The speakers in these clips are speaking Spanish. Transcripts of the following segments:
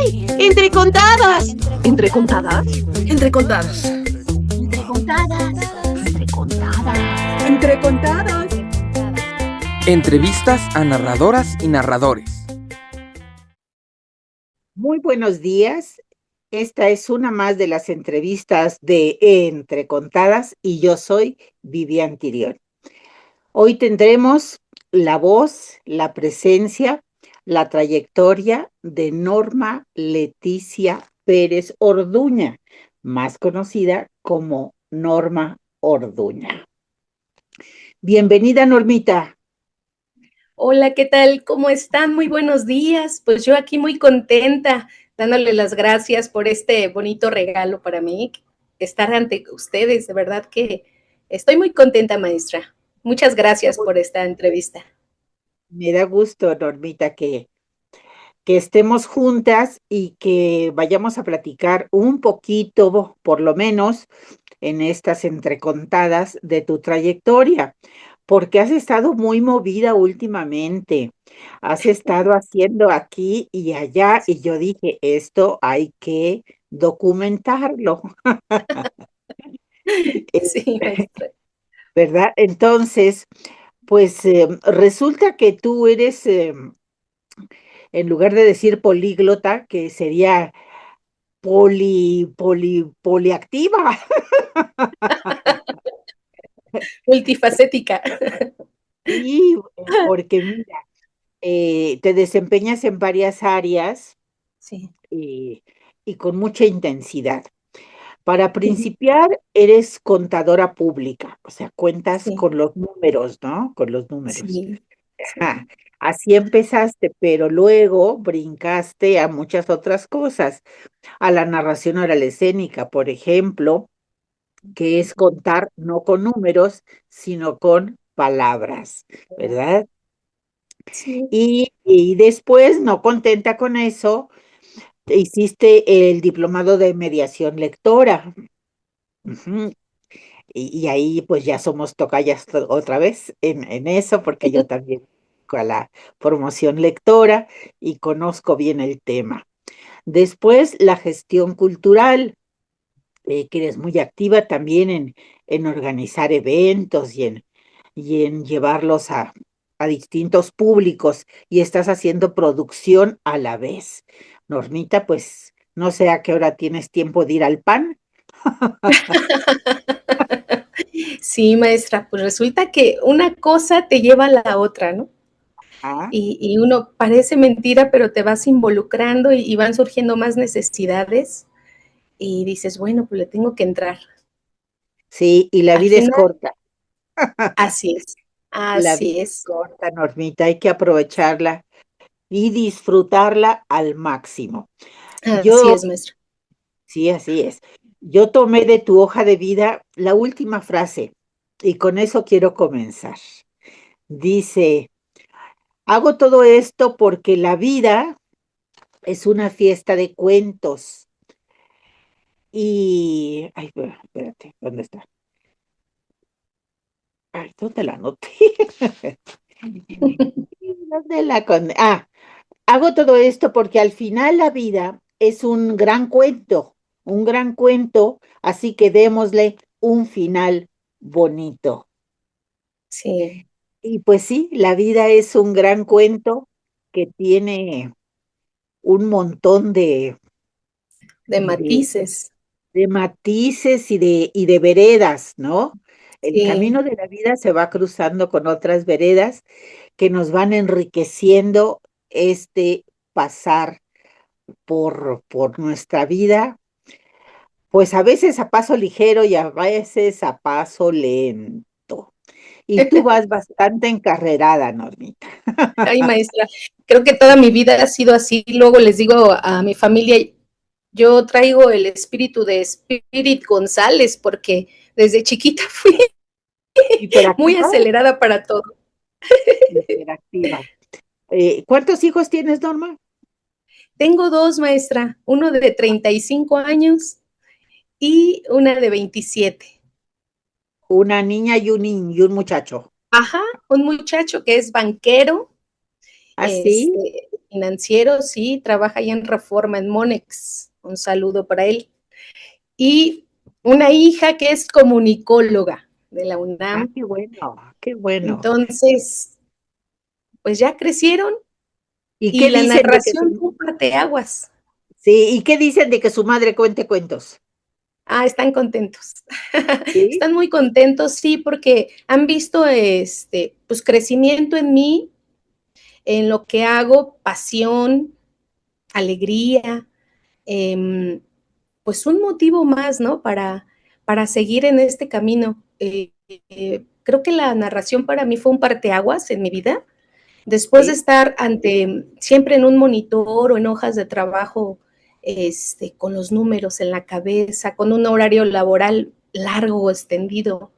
¡Entre contadas! ¿Entre contadas? Entre contadas. Entre contadas. Entre contadas. Entre contadas. Entrevistas a narradoras y narradores. Muy buenos días. Esta es una más de las entrevistas de Entre Contadas y yo soy Vivian Tirión. Hoy tendremos la voz, la presencia, la trayectoria de Norma Leticia Pérez Orduña, más conocida como Norma Orduña. Bienvenida, Normita. Hola, ¿qué tal? ¿Cómo están? Muy buenos días. Pues yo aquí muy contenta, dándole las gracias por este bonito regalo para mí, estar ante ustedes. De verdad que estoy muy contenta, maestra. Muchas gracias por esta entrevista. Me da gusto, Normita, que estemos juntas y que vayamos a platicar un poquito, por lo menos, en estas entrecontadas de tu trayectoria, porque has estado muy movida últimamente, has estado haciendo aquí y allá, y yo dije, esto hay que documentarlo, Sí, maestra. ¿verdad? Entonces, pues resulta que tú eres, en lugar de decir políglota, que sería poliactiva. Multifacética. Sí, porque mira, te desempeñas en varias áreas Sí. y con mucha intensidad. Para principiar, eres contadora pública, o sea, cuentas Sí, con los números, ¿no? Con los números. sí, Ajá. sí. Así empezaste, pero luego brincaste a muchas otras cosas, a la narración oral escénica, por ejemplo, que es contar no con números, sino con palabras, ¿verdad? Sí. Y después, no contenta con eso, hiciste el diplomado de mediación lectora. Ujú. Y ahí pues ya somos tocayas otra vez en eso, porque yo también con la promoción lectora y conozco bien el tema. Después, la gestión cultural, que eres muy activa también en organizar eventos y en llevarlos a distintos públicos y estás haciendo producción a la vez. Normita, pues no sé a qué hora tienes tiempo de ir al pan. Sí, maestra, pues resulta que una cosa te lleva a la otra, ¿no? Ah, Y uno parece mentira, pero te vas involucrando y van surgiendo más necesidades y dices, bueno, pues le tengo que entrar. sí, y la Al vida es final, corta. así es, La así vida es es, corta, Normita, hay que aprovecharla y disfrutarla al máximo. así Yo, es, maestra. sí, así es. Yo tomé de tu hoja de vida la última frase y con eso quiero comenzar. Dice, hago todo esto porque la vida es una fiesta de cuentos. Y, ay, espérate, ¿dónde está? Ay, ¿dónde la anoté? ¿Dónde la hago todo esto porque al final la vida es un gran cuento, así que démosle un final bonito. Sí, Y pues sí, la vida es un gran cuento que tiene un montón de de, matices, de matices y de veredas, ¿no? El sí. camino de la vida se va cruzando con otras veredas que nos van enriqueciendo este pasar por nuestra vida, pues a veces a paso ligero y a veces a paso lento. Y tú vas bastante encarrerada, Normita. Ay, maestra, creo que toda mi vida ha sido así. Luego les digo a mi familia, yo traigo el espíritu de Spirit González porque desde chiquita fui muy Hiperactiva, acelerada para todo. hiperactiva. ¿Cuántos hijos tienes, Norma? Tengo dos, maestra, uno de 35 años y una de 27. Una niña y un muchacho. Ajá, un muchacho que es banquero, ¿Ah, sí? financiero, sí, trabaja ahí en Reforma, en Monex. Un saludo para él. Y una hija que es comunicóloga de la UNAM. qué bueno, qué bueno. Entonces, pues ya crecieron ¿Y y qué la dicen de que narración fue un parteaguas. sí, y qué dicen de que su madre cuente cuentos? Están contentos. ¿Sí? Están muy contentos, sí, porque han visto pues crecimiento en mí, en lo que hago, pasión, alegría, pues un motivo más, ¿no? Para seguir en este camino. Creo que la narración para mí fue un parteaguas en mi vida. Después de Sí, estar siempre en un monitor o en hojas de trabajo, con los números en la cabeza, con un horario laboral largo o extendido,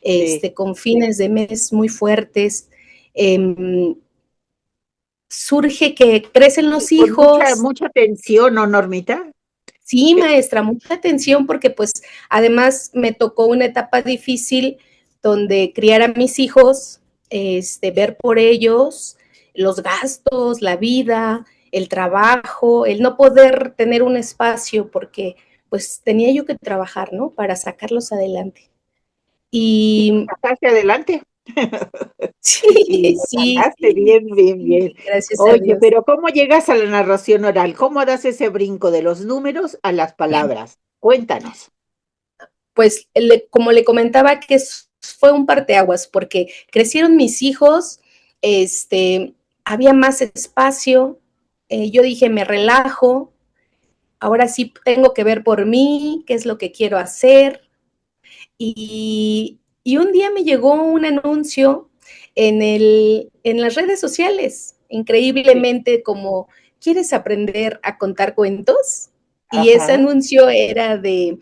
sí. con fines de mes muy fuertes, surge que crecen Y los con mucha, hijos. mucha tensión, ¿no, Normita? Sí, Que- maestra, mucha atención porque pues además me tocó una etapa difícil donde criar a mis hijos, ver por ellos los gastos, la vida, el trabajo, el no poder tener un espacio porque pues tenía yo que trabajar, ¿no? Para sacarlos adelante. Y lo Y sacaste adelante. Y sí, lo sí, sacaste sí, bien, bien, bien. sí, gracias a Oye, Dios. pero ¿cómo llegas a la narración oral? ¿Cómo das ese brinco de los números a las palabras? Cuéntanos. Pues como le comentaba que fue un parteaguas porque crecieron mis hijos, había más espacio, yo dije me relajo, ahora sí tengo que ver por mí, qué es lo que quiero hacer y un día me llegó un anuncio en las redes sociales, Sí. increíblemente como, ¿quieres aprender a contar cuentos? Y ese Ajá. anuncio era del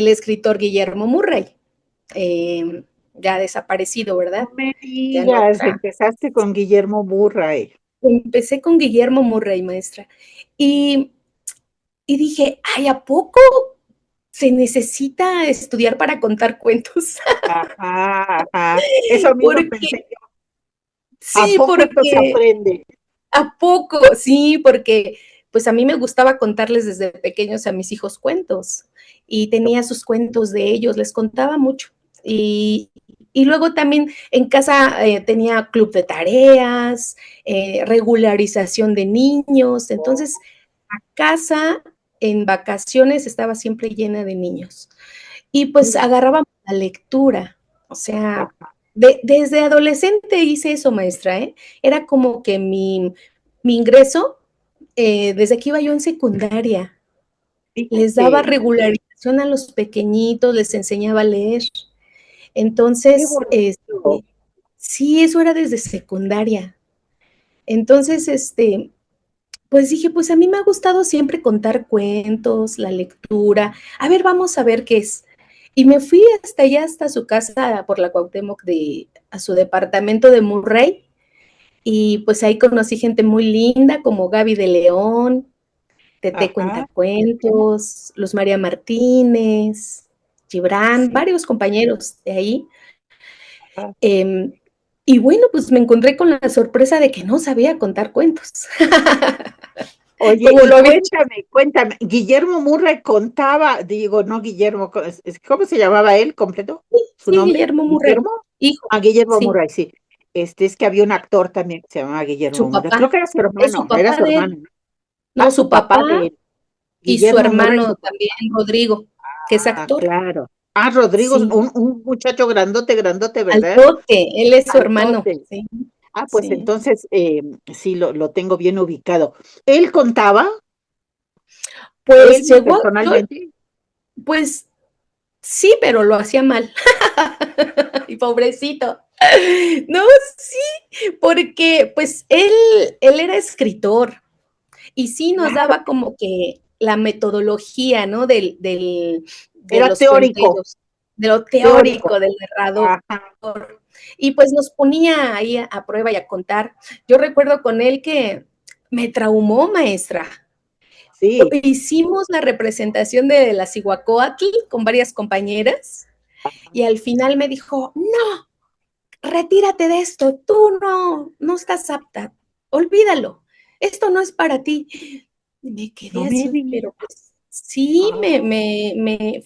escritor Guillermo Murray, eh, ya desaparecido, No ¿verdad? me Ya no digas, está. empezaste con Guillermo Murray. Empecé con Guillermo Murray, maestra. Y, y dije, ay, ¿a poco se necesita estudiar para contar cuentos? Ajá, ajá. Eso mismo Porque, pensé yo. ¿A sí, poco esto se porque, aprende? ¿a poco? Sí, porque pues a mí me gustaba contarles desde pequeños a mis hijos cuentos y tenía sus cuentos de ellos, les contaba mucho. Y, y luego también en casa tenía club de tareas, regularización de niños, entonces a casa en vacaciones estaba siempre llena de niños. Y pues agarraba la lectura, o sea, desde adolescente hice eso, maestra, ¿eh? Era como que mi ingreso, desde que iba yo en secundaria, les daba Fíjate, regularización a los pequeñitos, les enseñaba a leer. qué Entonces, bonito. sí, eso era desde secundaria. Entonces, pues dije, pues a mí me ha gustado siempre contar cuentos, la lectura. A ver, vamos a ver qué es. Y me fui hasta allá, hasta su casa por la Cuauhtémoc, a su departamento de Murray. Y pues ahí conocí gente muy linda como Gaby de León, Tete Ajá, Cuentacuentos, Luz María Martínez, Gibran, sí. varios compañeros de ahí. Ajá. Eh, y bueno, pues me encontré con la sorpresa de que no sabía contar cuentos. Oye, Como y lo había hecho. cuéntame, Guillermo Murray contaba, digo, no Guillermo, ¿cómo se llamaba él completo? ¿Su Sí, nombre? Guillermo Murray, ¿Guillermo? hijo, Ah, Guillermo sí, Murray, sí. Es que había un actor también que se llamaba Guillermo su Murray. Creo papá, que es su era papá su de hermano, él, ¿no? Ah, no, su su papá de papá él. y su Guillermo Murray, su hermano papá. también, Rodrigo, que es Ah, actor, claro. Ah, Rodrigo, sí, un muchacho grandote, grandote, ¿verdad? altote, él es su hermano, Altote. sí, Ah, pues sí. entonces sí, lo tengo bien ubicado. ¿Él contaba? Pues ¿Él llegó, personalmente? pues sí, pero lo hacía mal, y pobrecito. No, sí, porque pues él era escritor, y sí nos Claro, daba como que la metodología, ¿no? De era los teórico, cuenteros, de lo teórico. teórico del narrador. Ajá, Y pues nos ponía ahí a prueba y a contar. Yo recuerdo con él que me traumó, maestra. sí. Hicimos la representación de la Cihuacóatl con varias compañeras y al final me dijo, no, retírate de esto, tú no estás apta, olvídalo. esto no es para ti. Y me No quedé me así, digas. pero pues sí, Ah,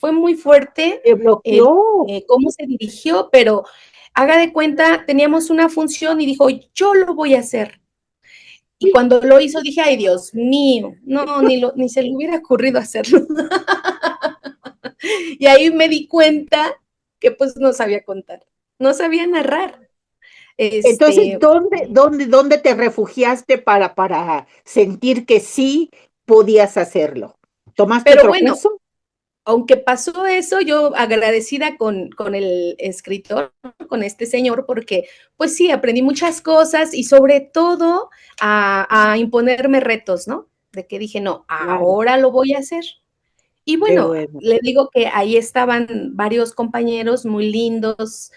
fue muy fuerte te bloqueó. cómo se dirigió, pero haga de cuenta, teníamos una función y dijo, yo lo voy a hacer. Y cuando lo hizo dije, ay Dios mío, no, ni se le hubiera ocurrido hacerlo. Y ahí me di cuenta que pues no sabía contar, no sabía narrar. Entonces, Este, ¿dónde te refugiaste para sentir que sí podías hacerlo? ¿Tomaste pero otro bueno, curso? aunque pasó eso, yo agradecida con el escritor, con este señor, porque pues sí, aprendí muchas cosas y sobre todo a imponerme retos, ¿no? De que dije, no, Claro, ahora lo voy a hacer. Y qué bueno, bueno. le digo que ahí estaban varios compañeros muy lindos,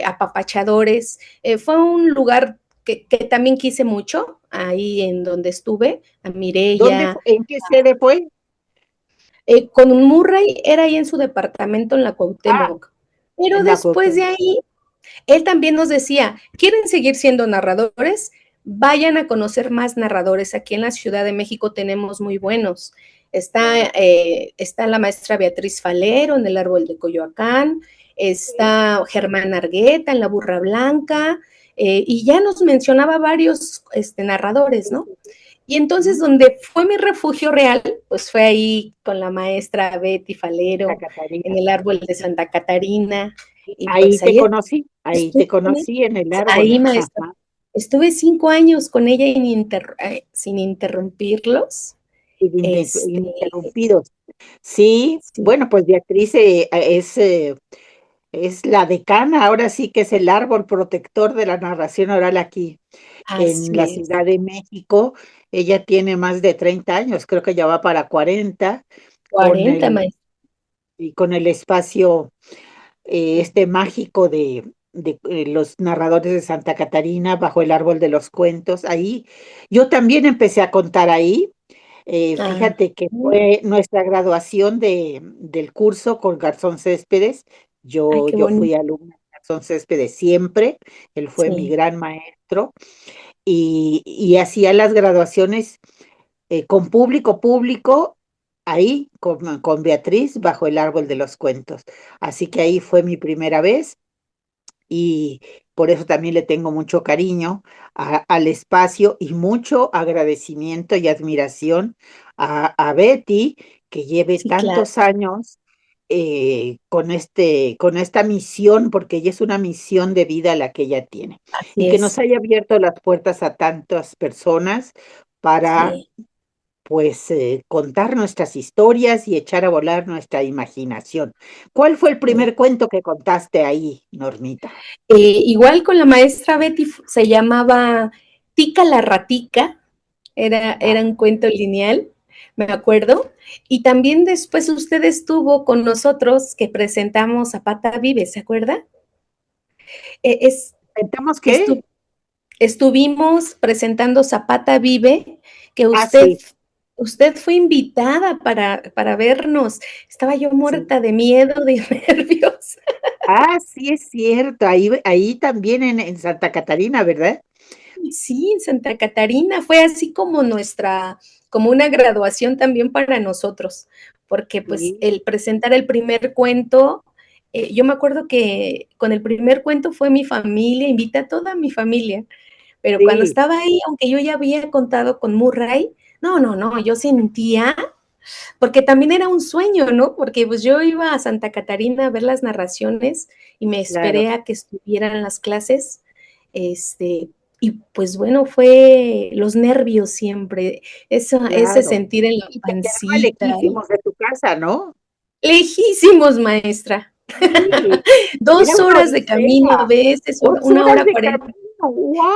apapachadores. Fue un lugar que también quise mucho, ahí en donde estuve, a Mireya. ¿En qué sede fue? Con Murray era ahí en su departamento en la Ah, Cuauhtémoc. Pero en la después de Cuauhtémoc. ahí, él también nos decía, ¿quieren seguir siendo narradores? Vayan a conocer más narradores. Aquí en la Ciudad de México tenemos muy buenos. Está la maestra Beatriz Falero en El Árbol de Coyoacán, está Germán Argueta en La Burra Blanca, y ya nos mencionaba varios narradores, ¿no? Y entonces donde fue mi refugio real, pues fue ahí con la maestra Betty Santa Falero, en Catarina. el árbol de Santa Catarina, y Ahí pues te conocí, estuve con ella, en el árbol. ahí maestra, Ajá. estuve 5 años con ella sin interrumpirlos, este, Ininterrumpidos. Sí, sí, bueno, pues Beatriz es la decana, ahora sí que es el árbol protector de la narración oral aquí en la así es, Ciudad de México. Ella tiene más de 30 años, creo que ya va para 40 con 40 maestra, y con el espacio este mágico de los narradores de Santa Catarina bajo el árbol de los cuentos. Ahí yo también empecé a contar ahí. ah, Fíjate que fue nuestra graduación del curso con Garzón Céspedes. ay, qué Yo bonito, fui alumna de Garzón Céspedes siempre. Él fue mi sí, gran maestro y hacía las graduaciones con público, ahí con Beatriz bajo el árbol de los cuentos. Así que ahí fue mi primera vez y por eso también le tengo mucho cariño al espacio y mucho agradecimiento y admiración a Betty, que lleve sí, claro, tantos años con esta misión, porque ella es una misión de vida la que ella tiene, y así que nos es, haya abierto las puertas a tantas personas para sí. pues contar nuestras historias y echar a volar nuestra imaginación. ¿Cuál fue el Sí. primer cuento que contaste ahí, Normita? Igual con la maestra Betty se llamaba Tica la ratica, Ah, era un cuento lineal, me acuerdo. Y también después usted estuvo con nosotros que presentamos Zapata Vive, ¿se acuerda? Eh, es, ¿Pensamos qué? estu- Estuvimos presentando Zapata Vive, que Ah, sí, usted fue invitada para vernos. Estaba yo sí. muerta de miedo, de nervios. Ah, sí, es cierto. Ahí también en Santa Catarina, ¿verdad? Sí, en Santa Catarina fue así como como una graduación también para nosotros, porque pues Sí, el presentar el primer cuento, yo me acuerdo que con el primer cuento fue mi familia, invité a toda mi familia, pero cuando sí, estaba ahí, aunque yo ya había contado con Murray, no, yo sentía, porque también era un sueño, ¿no? Porque pues yo iba a Santa Catarina a ver las narraciones y me claro, esperé a que estuvieran las clases, este, y pues bueno, fue los nervios siempre, ese claro. sentir en la Y te quedaba pancita, ¿no? lejísimos de tu casa, ¿no? Lejísimos, maestra. Sí, era Dos una horas de camino a odisea. veces, 2 horas una de 40, camino,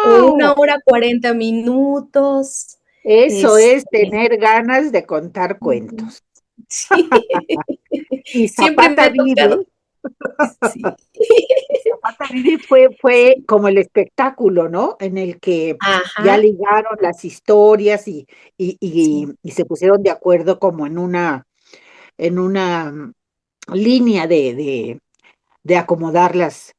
o una wow. hora 40 minutos. Eso Este, es tener ganas de contar cuentos. sí, Y siempre me Zapata ha tocado. Vive, Sí. Zapata Vive fue como el espectáculo, ¿no? En el que ya Ajá, ligaron las historias sí. y se pusieron de acuerdo como en una línea de acomodar las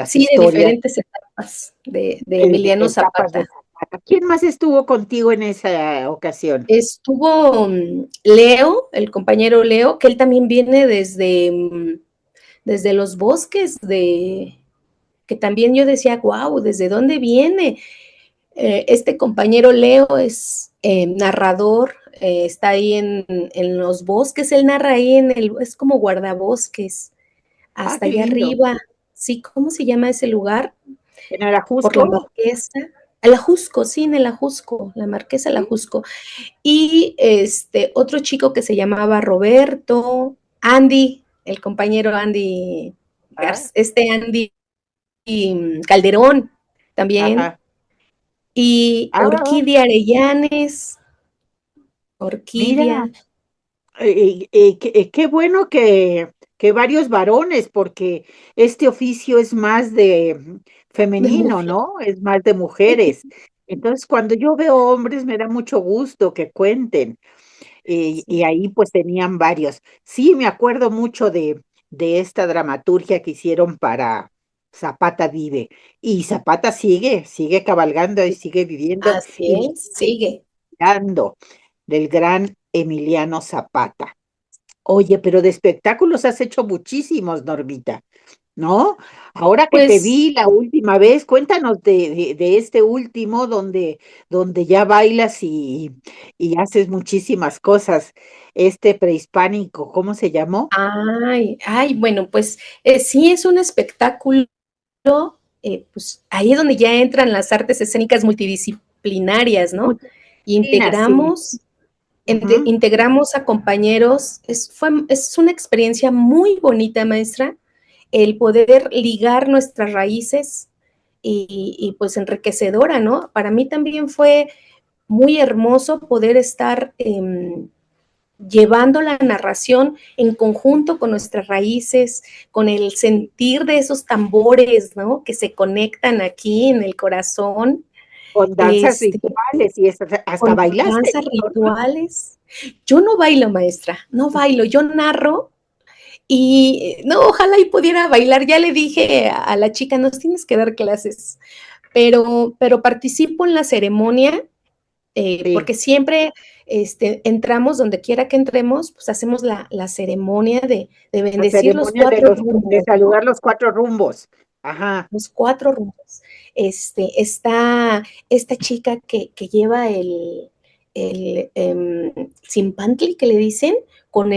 Sí, de historias diferentes etapas de en Emiliano etapas de Zapata. ¿A quién más estuvo contigo en esa ocasión? Estuvo Leo, el compañero Leo, que él también viene desde los bosques que también yo decía, wow, ¿desde dónde viene? Este compañero Leo es narrador, está ahí en los bosques, él narra ahí es como guardabosques, Ah, hasta qué allá lindo. arriba. Sí, ¿cómo se llama ese lugar? ¿En el Por la Ajusco? Marquesa. El Ajusco, sí, en el Ajusco, la Marquesa el Sí. Ajusco. Y otro chico que se llamaba Roberto, Andy, el compañero Andy, Ah, Andy Calderón también, ajá. y Ah, Orquídea Arellanes, mira, Orquídea, qué bueno que varios varones, porque este oficio es más de de femenino, mujer. ¿no? Es más de mujeres. Entonces, cuando yo veo hombres, me da mucho gusto que cuenten. Y Sí. ahí pues tenían varios. Sí, me acuerdo mucho de esta dramaturgia que hicieron para Zapata Vive. Y Zapata sigue cabalgando y sigue viviendo Así y es, sigue. disfrutando del gran Emiliano Zapata. Oye, pero de espectáculos has hecho muchísimos, Normita, ¿no? Ahora que te Pues, vi la última vez, cuéntanos de este último donde ya bailas y haces muchísimas cosas. Este prehispánico, ¿cómo se llamó? bueno, pues sí es un espectáculo, pues ahí es donde ya entran las artes escénicas multidisciplinarias, ¿no? Muchas, sí. Ujú. Integramos a compañeros, es una experiencia muy bonita, maestra, el poder ligar nuestras raíces pues enriquecedora, ¿no? Para mí también fue muy hermoso poder estar llevando la narración en conjunto con nuestras raíces, con el sentir de esos tambores, ¿no? Que se conectan aquí en el corazón, Con danzas este, rituales y hasta con bailaste, danzas ¿no, Norma? rituales. Yo no bailo, maestra, no bailo, yo narro y no, ojalá y pudiera bailar. Ya le dije a la chica, nos tienes que dar clases, pero participo en la ceremonia Sí, porque siempre entramos donde quiera que entremos, pues hacemos la ceremonia de la bendecir los ceremonia cuatro de rumbos, ¿no? saludar los cuatro rumbos. Ajá, Los cuatro rumbos. Está esta chica que lleva el simpantli, que le dicen, con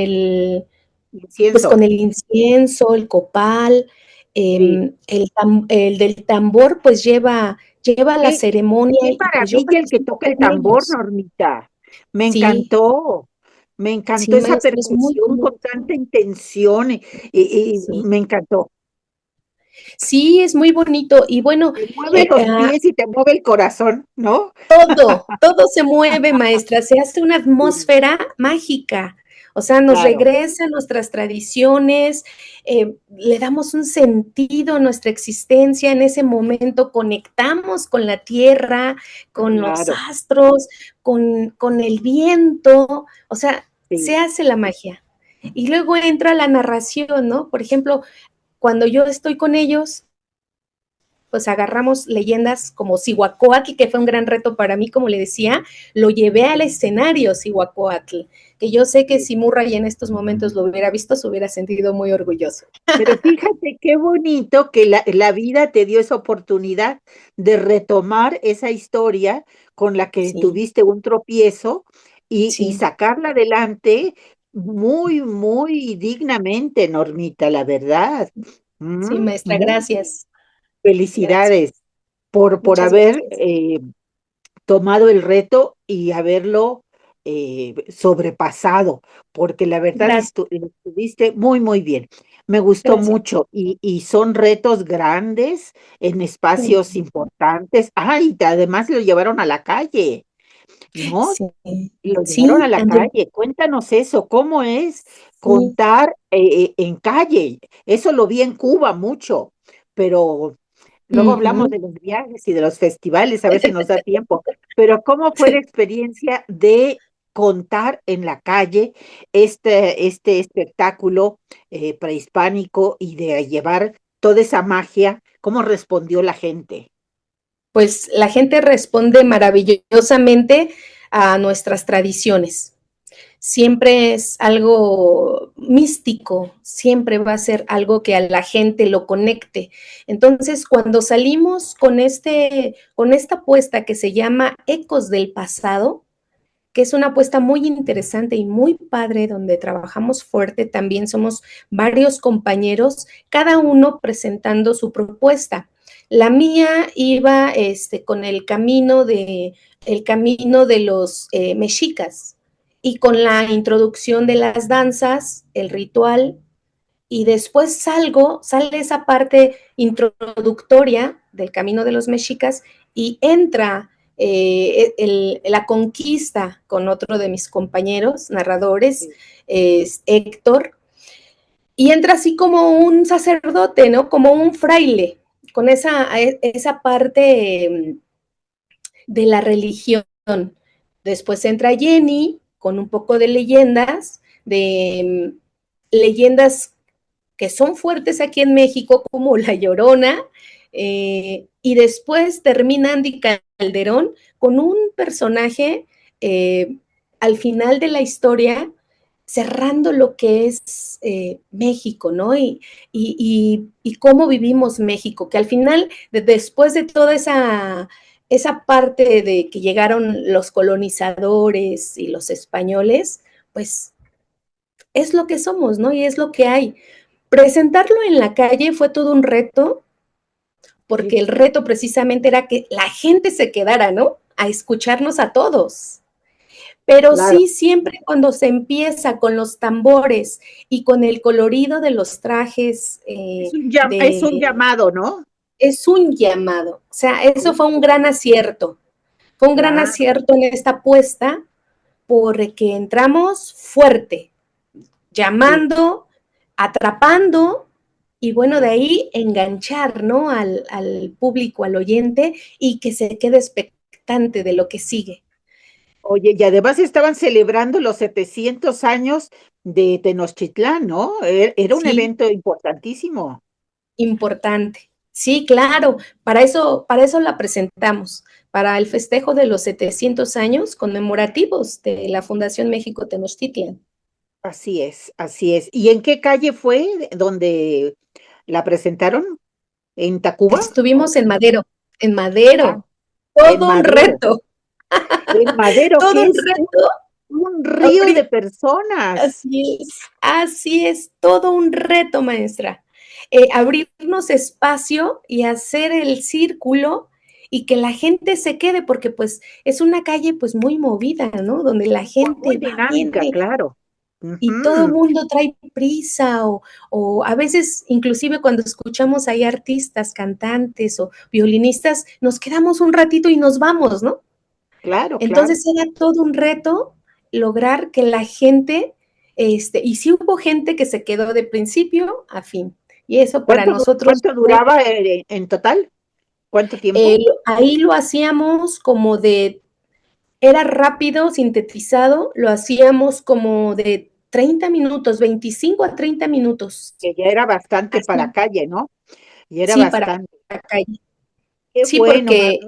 pues incienso. con el incienso, el copal, Sí. el del tambor, pues lleva la Qué, ceremonia qué y pues yo maravilla el que participo toca el con tambor, ellos. Normita. Me Sí, encantó, me encantó sí, esa maestro, es muy percusión con bonito. tanta intención y Sí, me encantó. sí, es muy bonito. Y bueno, Te mueve los pies y te mueve el corazón, ¿no? todo se mueve, maestra, se hace una Sí, atmósfera mágica. O sea, nos claro, regresa a nuestras tradiciones, le damos un sentido a nuestra existencia en ese momento, conectamos con la tierra, con los claro, astros, con el viento, o sea, se sí. hace la magia. Y luego entra la narración, ¿no? Por ejemplo, cuando yo estoy con ellos, pues agarramos leyendas como Cihuacóatl, que fue un gran reto para mí, como le decía, lo llevé al escenario Cihuacóatl, que yo sé que Sí. si Murray en estos momentos lo hubiera visto, se hubiera sentido muy orgulloso. Pero fíjate qué bonito que la vida te dio esa oportunidad de retomar esa historia con la que Sí, tuviste un tropiezo y sí, sacarla adelante muy, muy dignamente, Normita, la verdad. sí, maestra, Muy gracias, gracias, felicidades por muchas haber gracias. tomado el reto y haberlo sobrepasado, porque la verdad Gracias, estuviste muy, muy bien. Me gustó gracias. mucho y son retos grandes en espacios importantes. Ah, y además lo llevaron a la calle, ¿no? Sí, Lo llevaron a sí, la calle. Cuéntanos eso, ¿cómo es sí. contar en calle? Eso lo vi en Cuba mucho, pero luego hablamos Ujú. de los viajes y de los festivales, a ver si nos da tiempo. Pero ¿cómo fue la experiencia de contar en la calle este espectáculo prehispánico y de llevar toda esa magia? ¿Cómo respondió la gente? pues la gente responde maravillosamente a nuestras tradiciones. Siempre es algo místico, siempre va a ser algo que a la gente lo conecte. Entonces, cuando salimos con esta apuesta que se llama Ecos del Pasado, que es una apuesta muy interesante y muy padre, donde trabajamos fuerte, también somos varios compañeros, cada uno presentando su propuesta. La mía iba con el camino de los mexicas, y con la introducción de las danzas, el ritual, y después sale esa parte introductoria del camino de los mexicas y entra la conquista con otro de mis compañeros narradores, es Héctor, y entra así como un sacerdote, ¿no? Como un fraile, con esa parte de la religión. Después entra Jenny con un poco de leyendas que son fuertes aquí en México, como La Llorona, y después termina Andy Calderón con un personaje al final de la historia, cerrando lo que es México, ¿no? Y cómo vivimos México, que al final, después de toda esa parte de que llegaron los colonizadores y los españoles, pues es lo que somos, ¿no? Y es lo que hay. Presentarlo en la calle fue todo un reto, porque el reto precisamente era que la gente se quedara, ¿no? A escucharnos a todos. Pero Claro. sí, siempre cuando se empieza con los tambores y con el colorido de los trajes, Es un llamado, ¿no? es un llamado. O sea, eso fue un gran acierto. Fue un gran Claro. acierto en esta apuesta, porque entramos fuerte, llamando, atrapando, y bueno, de ahí enganchar, ¿no? Al público, al oyente, y que se quede expectante de lo que sigue. Oye, y además estaban celebrando los 700 años de Tenochtitlán, ¿no? Era un Sí, evento importantísimo. importante. Sí, claro, para eso la presentamos, para el festejo de los 700 años conmemorativos de la Fundación México Tenochtitlan. Así es, así es. ¿Y en qué calle fue donde la presentaron? ¿En Tacuba? Estuvimos en Ah, Madero, en todo un Madero. reto, En Madero, todo que un es reto. un río de personas. Así es, todo un reto, maestra. Abrirnos espacio y hacer el círculo y que la gente se quede, porque pues es una calle pues muy movida, ¿no? Donde la Muy gente va, dinámica, viene, claro. y todo el Ujú, mundo trae prisa, o a veces, inclusive cuando escuchamos ahí artistas, cantantes o violinistas, nos quedamos un ratito y nos vamos, ¿no? claro, claro. Entonces era todo un reto lograr que la gente, y sí hubo gente que se quedó de principio a fin. Y eso para nosotros ¿Cuánto fue, duraba en total? ¿Cuánto tiempo? ahí lo hacíamos era rápido, sintetizado, lo hacíamos como de 30 minutos, 25 a 30 minutos. Que ya era bastante para Así, calle, ¿no? Y era sí, para bastante. la calle. Qué Sí, bueno, porque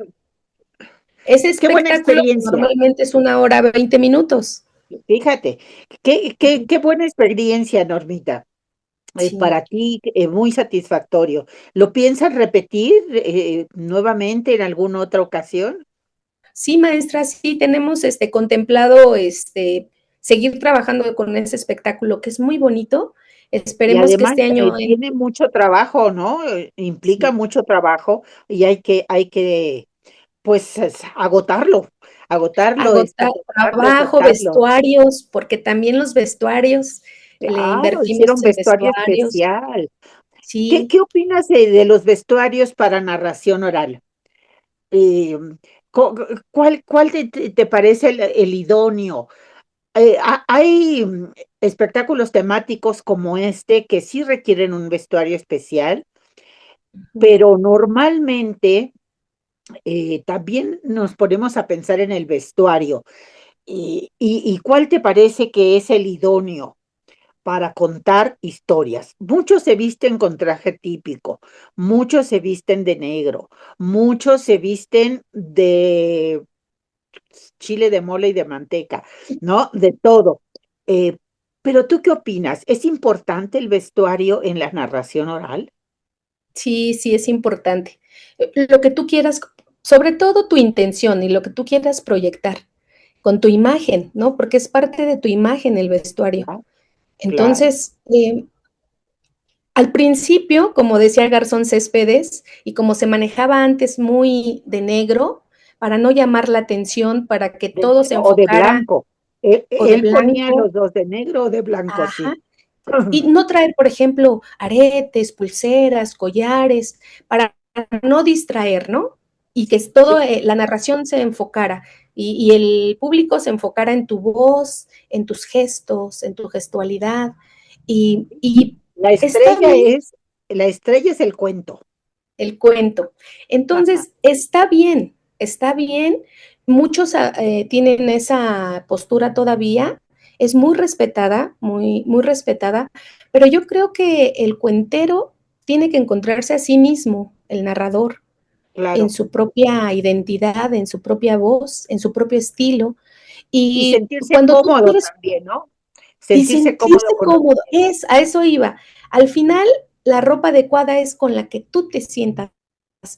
ese qué buena espectáculo experiencia. normalmente es 1 hora 20 minutos. Fíjate, qué buena experiencia, Normita. Sí. Para ti, muy satisfactorio. ¿Lo piensas repetir nuevamente en alguna otra ocasión? Sí, maestra, sí tenemos contemplado seguir trabajando con ese espectáculo que es muy bonito. Y Esperemos que además este año tiene mucho trabajo, ¿no? Implica sí, mucho trabajo y hay que, pues, agotarlo, agotar tratarlo, trabajo, sacarlo. vestuarios, porque también los vestuarios, le Claro, invertimos hicieron en vestuario vestuarios. especial. ¿Qué, Sí, qué opinas de los vestuarios para narración oral? Eh, ¿cuál te parece el idóneo? Hay espectáculos temáticos como este que sí requieren un vestuario especial, pero normalmente también nos ponemos a pensar en el vestuario. ¿Y cuál te parece que es el idóneo? para contar historias. Muchos se visten con traje típico, muchos se visten de negro, muchos se visten de chile de mole y de manteca, ¿no? De todo. Eh, pero ¿tú qué opinas? ¿Es importante el vestuario en la narración oral? Sí, sí, es importante. Lo que tú quieras, sobre todo tu intención y lo que tú quieras proyectar con tu imagen, ¿no? Porque es parte de tu imagen el vestuario. Ah, claro, Entonces, al principio, como decía Garzón Céspedes, y como se manejaba antes muy de negro, para no llamar la atención, para que de todo se negro o de enfocara, blanco. o de Él ponía blanco, los dos de negro o de blanco, ajá, sí. y no traer, por ejemplo, aretes, pulseras, collares, para no distraer, ¿no? Y que Sí, todo, la narración se enfocara y el público se enfocara en tu voz, en tus gestos, en tu gestualidad. Y La está estrella bien es, la estrella es el cuento. el cuento. Ajá, Entonces, está bien, está bien. Muchos tienen esa postura todavía, es muy respetada, muy, muy respetada, pero yo creo que el cuentero tiene que encontrarse a sí mismo, el narrador, en claro. su propia identidad, en su propia voz, en su propio estilo. Y Y sentirse cuando tú cómodo quieres también, ¿no? y Sentirse cómodo sentirse con lo que cómodo, a eso iba. Al final, la ropa adecuada es con la que tú te sientas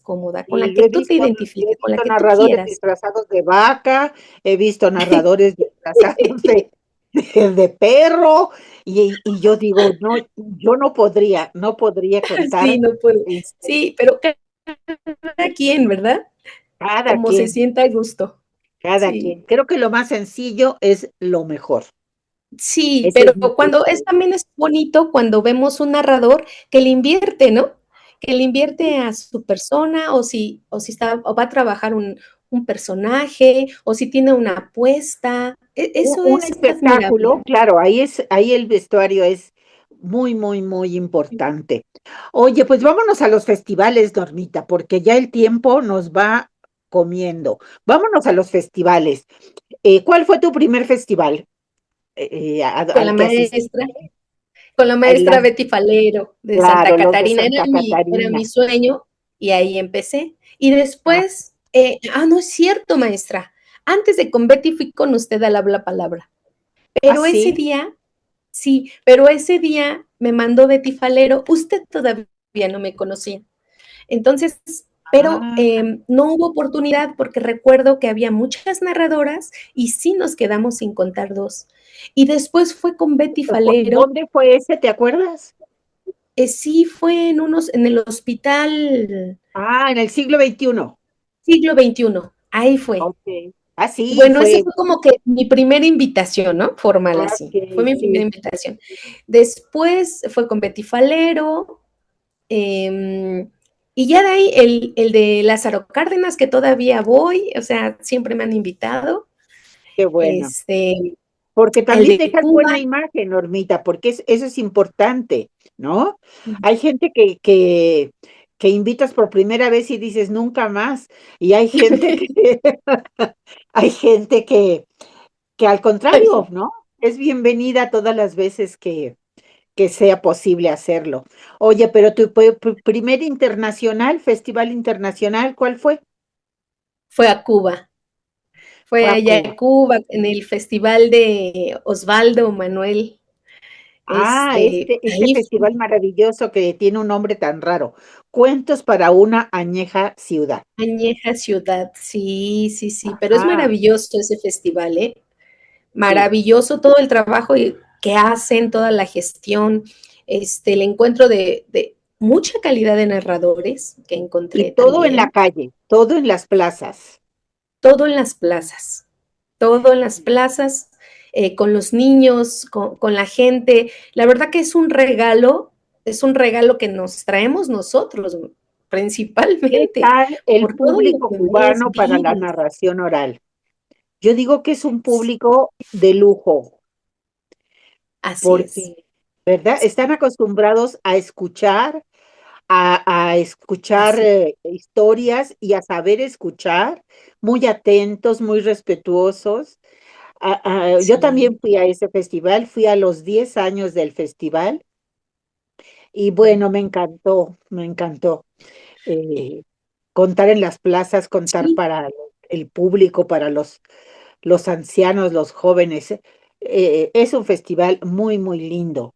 cómoda, con la y que tú te yo he identifiques, con la visto que tú narradores quieras. disfrazados de vaca, he visto narradores disfrazados de perro, y yo digo, no, yo no podría Sí, contar no puedo. este, Sí, pero cada quien, ¿verdad? cada Como se quien, sienta a gusto. cada Sí. quien. Creo que lo más sencillo es lo mejor. Sí, Ese pero es mi cuando punto de vista. también es bonito cuando vemos un narrador que le invierte, ¿no? Que le invierte a su persona, o si está, o va a trabajar un personaje, o si tiene una apuesta. Eso Un es admirable. espectáculo, claro, ahí el vestuario es muy, muy, muy importante. Oye, pues vámonos a los festivales, Normita, porque ya el tiempo nos va comiendo. Vámonos a los festivales. ¿Cuál fue tu primer festival Con la al que asististe? maestra, con la En maestra Betty Falero de Santa claro, los de Catarina. Santa Era mi Catarina. sueño y ahí empecé. Y Ah, después, no es cierto, maestra. Antes de con Betty fui con usted al habla palabra. Pero ese sí. día, sí, pero ese día me mandó Betty Falero, usted todavía no me conocía. Entonces, pero Ah, no hubo oportunidad porque recuerdo que había muchas narradoras y sí nos quedamos sin contar dos. Y después fue con Betty Falero, ¿dónde fue ese? ¿Te acuerdas? sí fue en el hospital Ah, en el siglo XXI. siglo XXI, ahí fue. Ok. Ah, sí, Bueno, esa fue. fue como que mi primera invitación, ¿no? Formal Ok, así. Fue mi primera sí. invitación. Después fue con Betty Falero. Y ya de ahí el de Lázaro Cárdenas, que todavía voy, o sea, siempre me han invitado. Qué bueno. Este, Porque el también de dejas Cuba. buena imagen, Normita, porque eso es importante, ¿no? Ujú. Hay gente que invitas por primera vez y dices nunca más, y hay gente que, hay gente que al contrario, ¿no? Es bienvenida todas las veces que sea posible hacerlo. Oye, pero tu primer internacional, festival internacional, ¿cuál fue? Fue a Cuba. Fue Fue a allá Cuba. a Cuba, en el festival de Osvaldo Manuel. Ah, este Ahí festival maravilloso que tiene un nombre tan raro. Cuentos para una añeja ciudad. Añeja Ciudad, sí, sí, sí, pero es Ah, maravilloso ese festival, ¿eh? sí. Maravilloso todo el trabajo que hacen, toda la gestión, el encuentro de mucha calidad de narradores que Y encontré todo en la también, calle, todo en las plazas. todo en las plazas, todo en las plazas, con los niños, con la gente. La verdad que es un regalo que nos traemos nosotros ¿Qué principalmente tal el por todo lo público que ves, cubano para la vives. narración oral? Yo digo que es un público de lujo, Así es. porque, ¿verdad? Están acostumbrados a escuchar, a escuchar Así. historias y a saber escuchar, muy atentos, muy respetuosos. Yo Sí, también fui a ese festival, fui a los 10 años del festival y bueno, me encantó, me encantó. eh, Contar en las plazas, contar sí, para el público, para los ancianos, los jóvenes. Es un festival muy, muy lindo.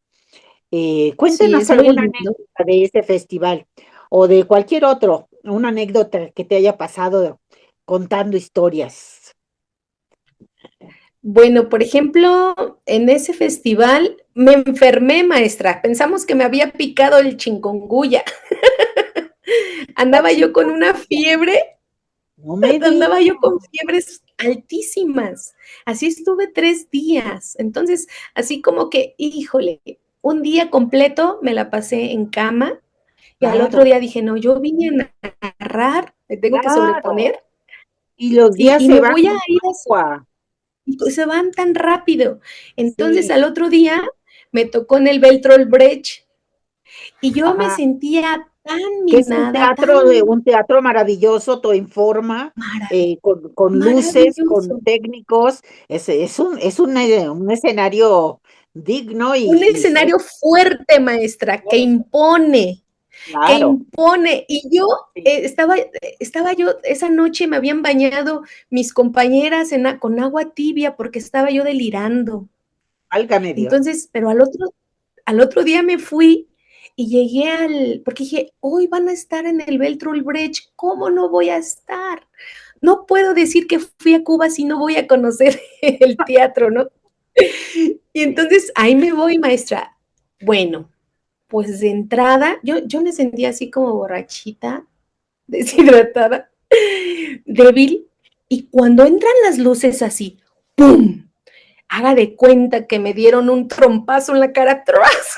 sí, Cuéntenos es muy alguna lindo. anécdota de ese festival o de cualquier otro, una anécdota que te haya pasado contando historias. Bueno, por ejemplo, en ese festival me enfermé, maestra. Pensamos que me había picado el chikungunya. La Andaba yo con una chikungunya, fiebre, no me andaba yo digas. con fiebres altísimas. Así estuve 3 días. Entonces, así como que, híjole, un día completo me la pasé en cama y al otro Claro, día dije, no, yo vine a narrar, me tengo que claro. sobreponer Y los días y se me van voy a como ir a agua. y pues se van tan rápido. Entonces Sí, al otro día me tocó en el Bertolt Brecht y yo me ajá. sentía tan Que es un minada, teatro tan un teatro maravilloso, todo en forma, con luces, con maravilloso. técnicos. Es un escenario digno Un y escenario fuerte, maestra, que claro. impone. Y yo Sí, estaba yo, esa noche me habían bañado mis compañeras con agua tibia porque estaba yo delirando. válgame Dios. Entonces, pero al otro día me fui y llegué porque dije, hoy van a estar en el Bertolt Brecht, ¿cómo no voy a estar? No puedo decir que fui a Cuba si no voy a conocer el teatro, ¿no? Y entonces ahí me voy, maestra. Bueno, pues de entrada, yo me sentía así como borrachita, deshidratada, débil, y cuando entran las luces así, ¡pum! Haga de cuenta que me dieron un trompazo en la cara atrás.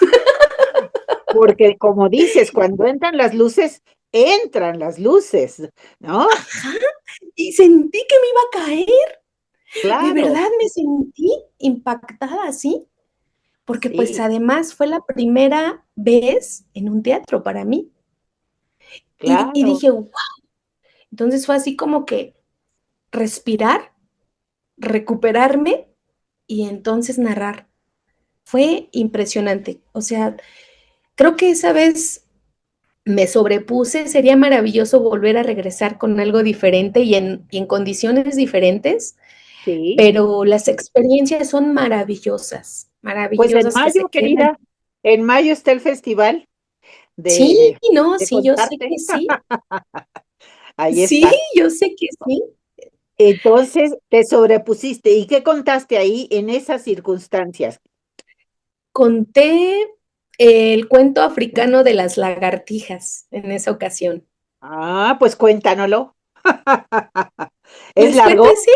Porque como dices, cuando entran las luces, ¿no? Y sentí que me iba a caer. De Claro, verdad me sentí impactada así, porque pues sí, además fue la primera vez en un teatro para mí. Y claro. dije, wow. Entonces fue así como que respirar, recuperarme y entonces narrar. Fue impresionante. O sea, creo que esa vez me sobrepuse, sería maravilloso volver a regresar con algo diferente y en condiciones diferentes, Sí. pero las experiencias son Pues en maravillosas que se mayo, quedan. querida, en mayo está el festival Sí, de, no, de sí, yo sé contarte. que sí. Ahí Sí, está. yo sé que sí. Entonces te sobrepusiste. ¿Y qué contaste ahí en esas circunstancias? Conté el cuento africano de las lagartijas en esa ocasión. Ah, pues cuéntanoslo. ¿Es ¿Les cuento largo? ese?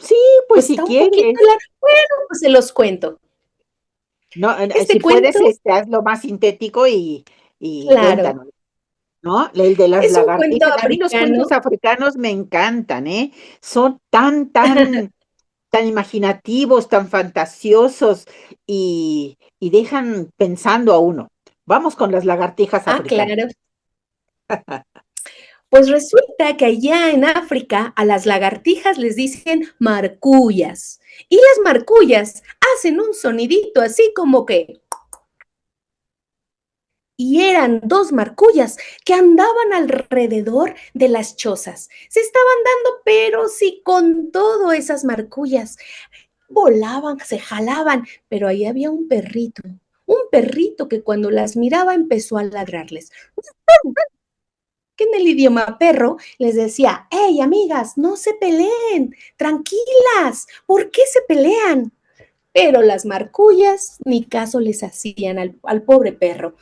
Sí, pues Pues si está un poquito quieres. largo. Bueno, pues se los cuento. No, Este si puedes, cuento, hazlo más sintético y claro, cuéntanos, ¿no? El de las es un cuento lagartijas. A mí los cuentos africano. africanos me encantan, ¿eh? Son tan imaginativos, tan fantasiosos y dejan pensando a uno. Vamos con las lagartijas Ah, africanas. claro. Pues resulta que allá en África a las lagartijas les dicen marcuyas. Y las marcuyas hacen un sonidito así como que y eran dos marcuyas que andaban alrededor de las chozas. Se estaban dando, pero sí, con todo esas marcuyas. Volaban, se jalaban, pero ahí había un perrito que cuando las miraba empezó a ladrarles. Que en el idioma perro les decía, hey amigas, no se peleen, tranquilas, ¿por qué se pelean? Pero las marcullas ni caso les hacían al pobre perro.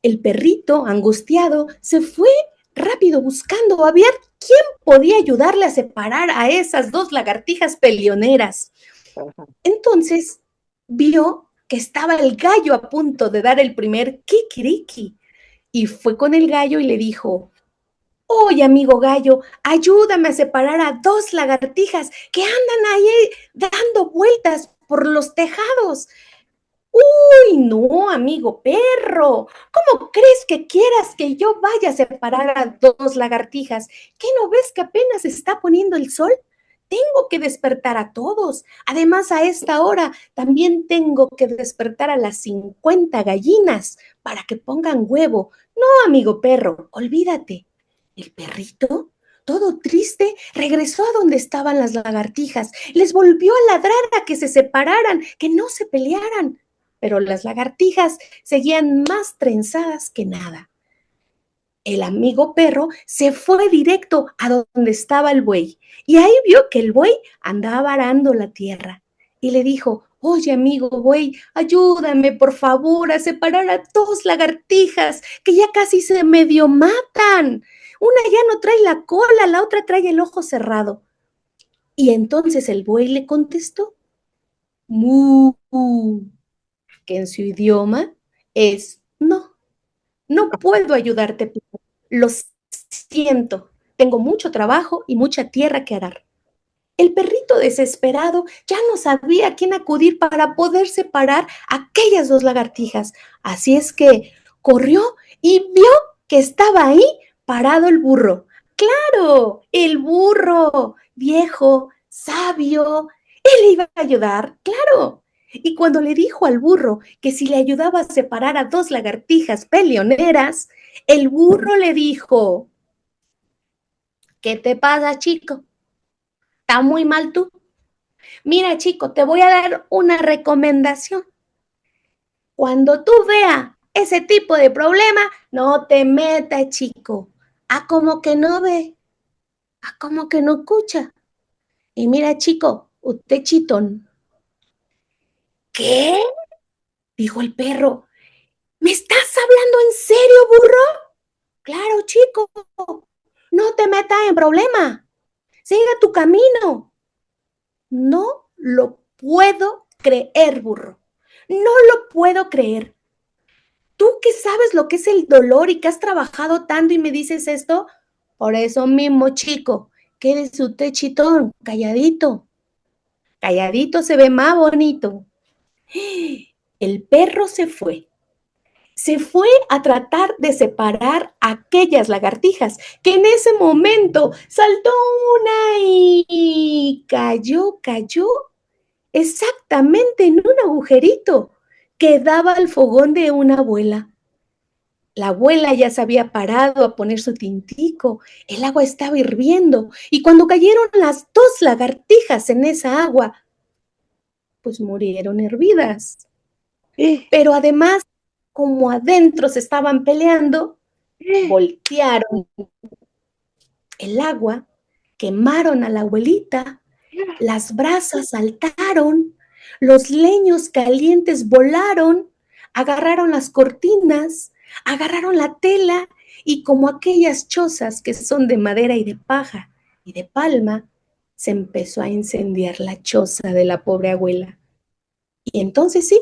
El perrito, angustiado, se fue rápido buscando a ver quién podía ayudarle a separar a esas dos lagartijas peleoneras. Ajá. Entonces vio que estaba el gallo a punto de dar el primer kikiriki y fue con el gallo y le dijo, oye amigo gallo, ayúdame a separar a dos lagartijas que andan ahí dando vueltas por los tejados. Uy, no, amigo perro, ¿cómo crees que quieras que yo vaya a separar a dos lagartijas? ¿Qué no ves que apenas está poniendo el sol? tengo que despertar a todos. Además, a esta hora también tengo que despertar a las 50 gallinas para que pongan huevo. No, amigo perro, olvídate. El perrito, todo triste, regresó a donde estaban las lagartijas. Les volvió a ladrar a que se separaran, que no se pelearan. Pero las lagartijas seguían más trenzadas que nada. El amigo perro se fue directo a donde estaba el buey y ahí vio que el buey andaba arando la tierra y le dijo: oye, amigo buey, ayúdame por favor a separar a dos lagartijas que ya casi se medio matan. Una ya no trae la cola, la otra trae el ojo cerrado. Y entonces el buey le contestó: mu, que en su idioma es no. No puedo ayudarte, lo siento, tengo mucho trabajo y mucha tierra que arar. El perrito desesperado ya no sabía a quién acudir para poder separar aquellas dos lagartijas. Así es que corrió y vio que estaba ahí parado el burro. ¡Claro! El burro, viejo, sabio. Él iba a ayudar, claro. Y cuando le dijo al burro que si le ayudaba a separar a dos lagartijas peleoneras, el burro le dijo: ¿qué te pasa, chico? ¿Está muy mal tú? Mira, chico, te voy a dar una recomendación. Cuando tú veas ese tipo de problema, no te metas, chico. Como que no ve, como que no escucha. Y mira, chico, usted chitón. ¿Qué? Dijo el perro. ¿Me estás hablando en serio, burro? Claro, chico. No te metas en problema. Sigue tu camino. No lo puedo creer, burro. No lo puedo creer. Tú que sabes lo que es el dolor y que has trabajado tanto y me dices esto, por eso mismo, chico, quédese usted chitón, calladito. Calladito se ve más bonito. El perro se fue. Se fue a tratar de separar a aquellas lagartijas, que en ese momento saltó una y cayó exactamente en un agujerito que daba al fogón de una abuela. La abuela ya se había parado a poner su tintico, el agua estaba hirviendo y cuando cayeron las dos lagartijas en esa agua, pues murieron hervidas. Pero además, como adentro se estaban peleando, voltearon el agua, quemaron a la abuelita, las brasas saltaron, los leños calientes volaron, agarraron las cortinas, agarraron la tela y como aquellas chozas que son de madera y de paja y de palma, se empezó a incendiar la choza de la pobre abuela. Y entonces sí,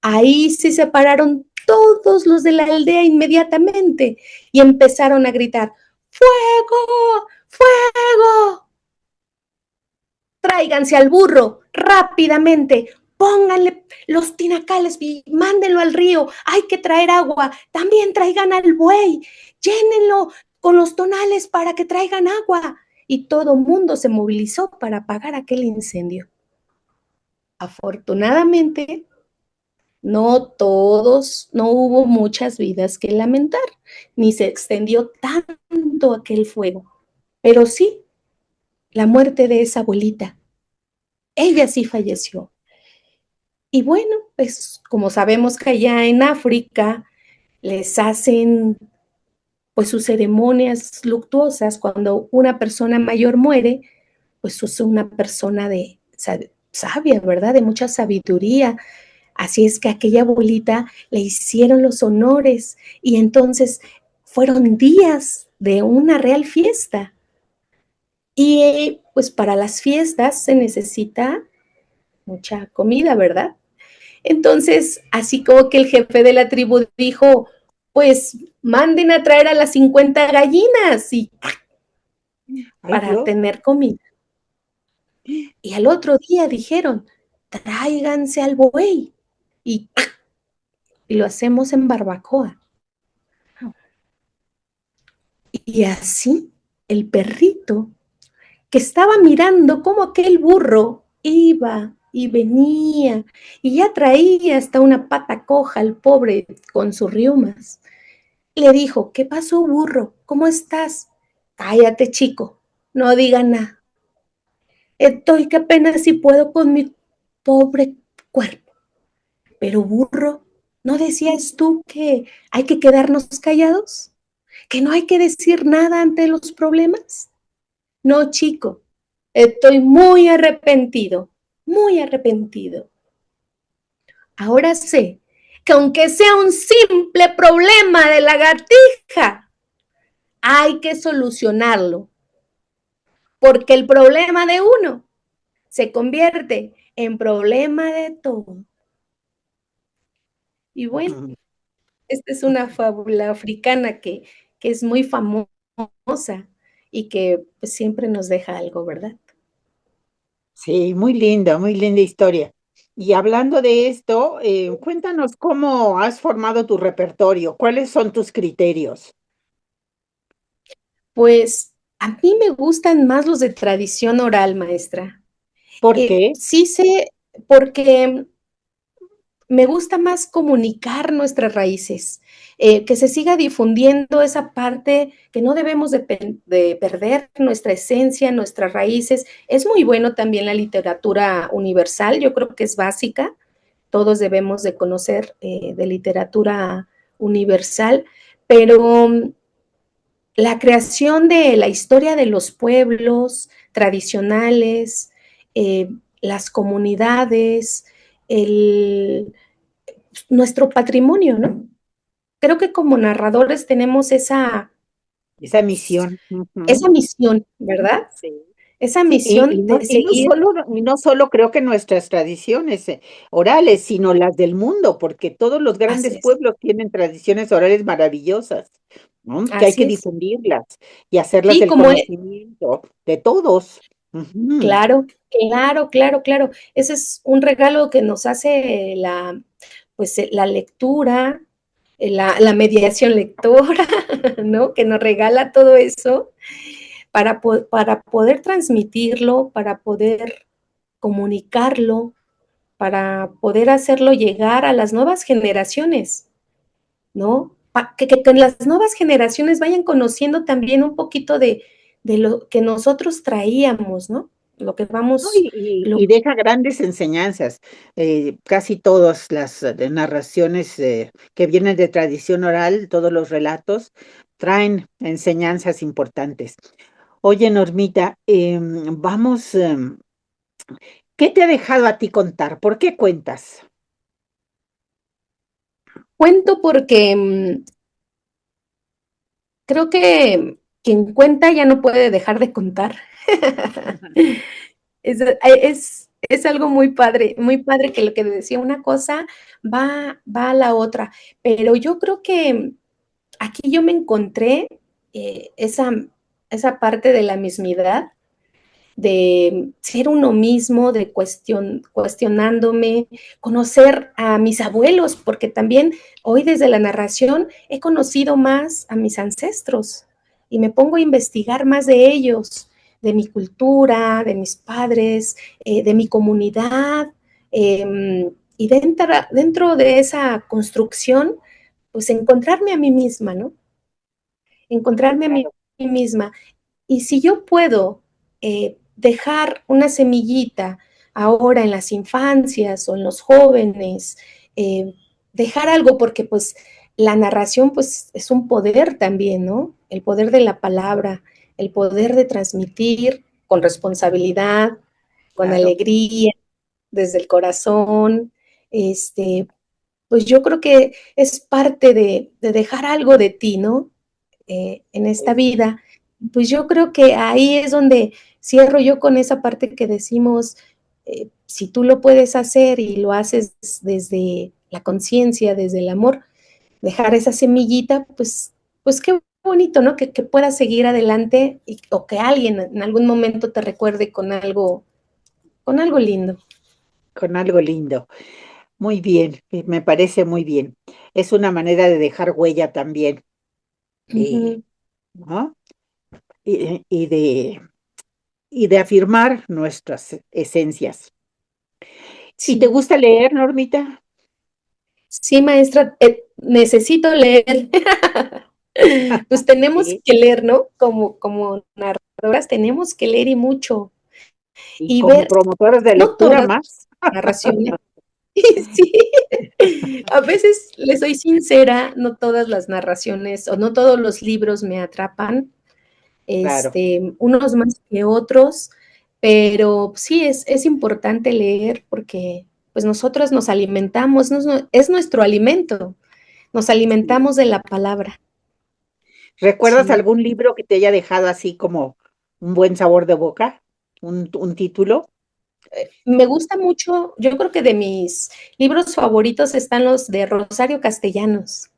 ahí se separaron todos los de la aldea inmediatamente y empezaron a gritar: ¡fuego! ¡Fuego! Tráiganse al burro rápidamente, pónganle los tinacales y mándenlo al río, hay que traer agua, también traigan al buey, llénenlo con los tonales para que traigan agua. Y todo el mundo se movilizó para apagar aquel incendio. Afortunadamente, no hubo muchas vidas que lamentar, ni se extendió tanto aquel fuego, pero sí la muerte de esa abuelita. Ella sí falleció. Y bueno, pues como sabemos que allá en África les hacen pues sus ceremonias luctuosas cuando una persona mayor muere, pues es una persona de sabia, ¿verdad? De mucha sabiduría. Así es que a aquella abuelita le hicieron los honores y entonces fueron días de una real fiesta. Y pues para las fiestas se necesita mucha comida, ¿verdad? Entonces, así como que el jefe de la tribu dijo, pues manden a traer a las 50 gallinas y para tener comida. Y al otro día dijeron, tráiganse al buey y lo hacemos en barbacoa. Y así el perrito que estaba mirando cómo aquel burro iba y venía y ya traía hasta una pata coja al pobre con sus riumas. Le dijo, ¿qué pasó, burro? ¿Cómo estás? Cállate, chico, no diga nada. Estoy que apenas si puedo con mi pobre cuerpo. Pero, burro, ¿no decías tú que hay que quedarnos callados? ¿Que no hay que decir nada ante los problemas? No, chico, estoy muy arrepentido, muy arrepentido. Ahora sé que aunque sea un simple problema de la gatija, hay que solucionarlo, porque el problema de uno se convierte en problema de todo. Y bueno, esta es una fábula africana que es muy famosa y que pues, siempre nos deja algo, ¿verdad? Sí, muy linda historia. Y hablando de esto, cuéntanos cómo has formado tu repertorio, cuáles son tus criterios. Pues a mí me gustan más los de tradición oral, maestra. ¿Por qué? Sí sé, porque me gusta más comunicar nuestras raíces, que se siga difundiendo esa parte, que no debemos de perder nuestra esencia, nuestras raíces. Es muy bueno también la literatura universal, yo creo que es básica, todos debemos de conocer de literatura universal, pero la creación de la historia de los pueblos tradicionales, eh, las comunidades, el, nuestro patrimonio, ¿no? Creo que como narradores tenemos Esa misión. Ujú. esa misión, ¿verdad? Sí. Esa Sí, misión de seguir. y no solo creo que nuestras tradiciones orales, sino las del mundo, porque todos los Así grandes es, pueblos tienen tradiciones orales maravillosas, ¿no? Que hay así que es. difundirlas y hacerlas Sí, del como conocimiento de todos. Ujú. claro, claro, claro, claro. Ese es un regalo que nos hace pues, la lectura, la mediación lectora, ¿no? Que nos regala todo eso para poder transmitirlo, para poder comunicarlo, para poder hacerlo llegar a las nuevas generaciones, ¿no? Que las nuevas generaciones vayan conociendo también un poquito de lo que nosotros traíamos, ¿no? Lo que ¿No? vamos, Y lo, deja grandes enseñanzas. Casi todas las narraciones que vienen de tradición oral, todos los relatos, traen enseñanzas importantes. Oye, Normita, ¿qué te ha dejado a ti contar? ¿Por qué cuentas? cuento porque creo que quien cuenta ya no puede dejar de contar. Es algo muy padre que lo que decía una cosa va a la otra, pero yo creo que aquí yo me encontré esa parte de la mismidad, de ser uno mismo, de cuestionándome, conocer a mis abuelos, porque también hoy desde la narración he conocido más a mis ancestros y me pongo a investigar más de ellos, de mi cultura, de mis padres, de mi comunidad, y dentro de esa construcción, pues encontrarme a mí misma, ¿no? Encontrarme a mí Claro. misma. Y si yo puedo dejar una semillita ahora en las infancias o en los jóvenes, eh, dejar algo porque pues la narración pues es un poder también, ¿no? El poder de la palabra, el poder de transmitir con responsabilidad, con Claro. alegría, desde el corazón, pues yo creo que es parte de dejar algo de ti, ¿no? En esta Eso. vida, pues yo creo que ahí es donde cierro yo con esa parte que decimos, si tú lo puedes hacer y lo haces desde la conciencia, desde el amor, dejar esa semillita, pues qué bonito, ¿no? Que puedas seguir adelante o que alguien en algún momento te recuerde con algo lindo. Con algo lindo. Muy bien, me parece muy bien. Es una manera de dejar huella también, Uh -huh. ¿no? Y, y de, y de afirmar nuestras esencias. ¿Y te Sí, gusta leer, Normita? sí, maestra, necesito leer. Pues tenemos Sí. que leer, ¿no? Como narradoras tenemos que leer y mucho Y y como ver, promotores de no lectura todas más. las narraciones. Sí, a veces les soy sincera, no todas las narraciones o no todos los libros me atrapan, Claro, unos más que otros, pero sí es importante leer porque pues nosotros nos alimentamos, es nuestro alimento, nos sí. alimentamos de la palabra. ¿Recuerdas Sí. algún libro que te haya dejado así como un buen sabor de boca? ¿Un título? Me gusta mucho, yo creo que de mis libros favoritos están los de Rosario Castellanos.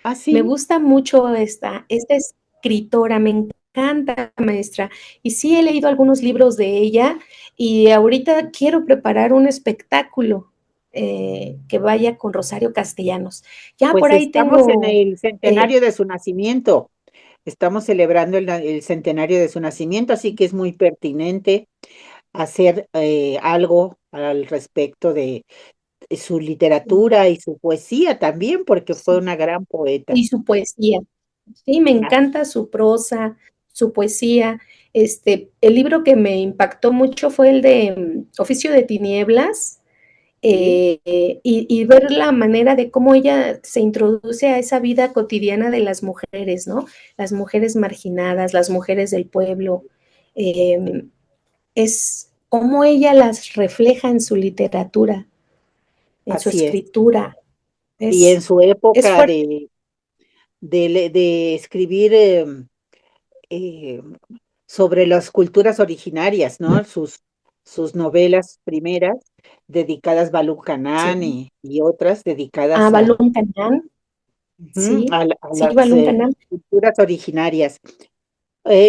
Ah, Me sí. gusta mucho esta escritora, me encanta, maestra. Y sí he leído algunos libros de ella y ahorita quiero preparar un espectáculo que vaya con Rosario Castellanos. Ya Pues por ahí estamos en tengo, el centenario de su nacimiento. Estamos celebrando el centenario de su nacimiento, así que es muy pertinente hacer algo al respecto de su literatura y su poesía también, porque fue sí, una gran poeta. y su poesía. Sí, me Ah, encanta su prosa, su poesía. El libro que me impactó mucho fue el de Oficio de Tinieblas, sí, y ver la manera de cómo ella se introduce a esa vida cotidiana de las mujeres, ¿no? Las mujeres marginadas, las mujeres del pueblo. sí, Es cómo ella las refleja en su literatura, en su así es. escritura. Y en su Es época fuerte. de escribir eh, sobre las culturas originarias, ¿no? Sus novelas primeras dedicadas a Balú Canán Sí. y otras A dedicadas Balún Canán, ujú, sí, a sí, las Balún Canán. culturas originarias.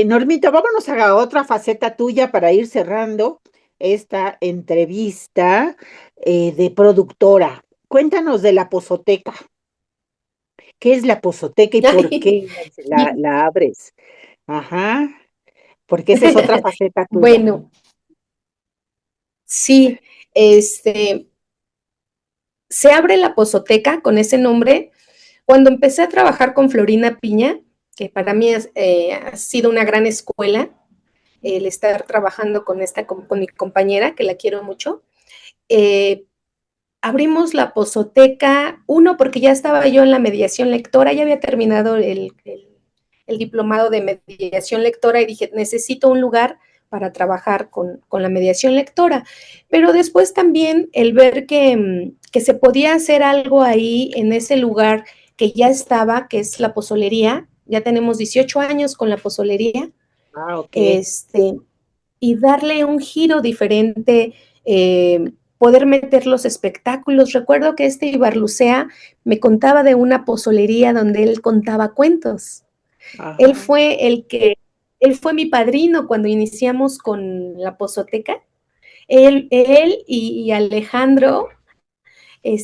Normita, vámonos a otra faceta tuya para ir cerrando esta entrevista de productora. Cuéntanos de la pozoteca. ¿Qué es la pozoteca y por qué Sí. la abres? Ajá, porque esa es otra faceta tuya. Bueno, sí, este, se abre la Pozoteca con ese nombre cuando empecé a trabajar con Florina Piña, que para mí ha sido una gran escuela el estar trabajando con mi compañera, que la quiero mucho. Eh, Abrimos la Pozoteca, uno, porque ya estaba yo en la mediación lectora, ya había terminado el diplomado de mediación lectora y dije, necesito un lugar para trabajar con la mediación lectora. Pero después también el ver que se podía hacer algo ahí en ese lugar que ya estaba, que es la pozolería, ya tenemos 18 años con la pozolería, Ah, ok. este, y darle un giro diferente, poder meter los espectáculos. Recuerdo que Ibarlucea me contaba de una pozolería donde él contaba cuentos. Él Ajá. fue el que, él fue mi padrino cuando iniciamos con la pozoteca. Él y Alejandro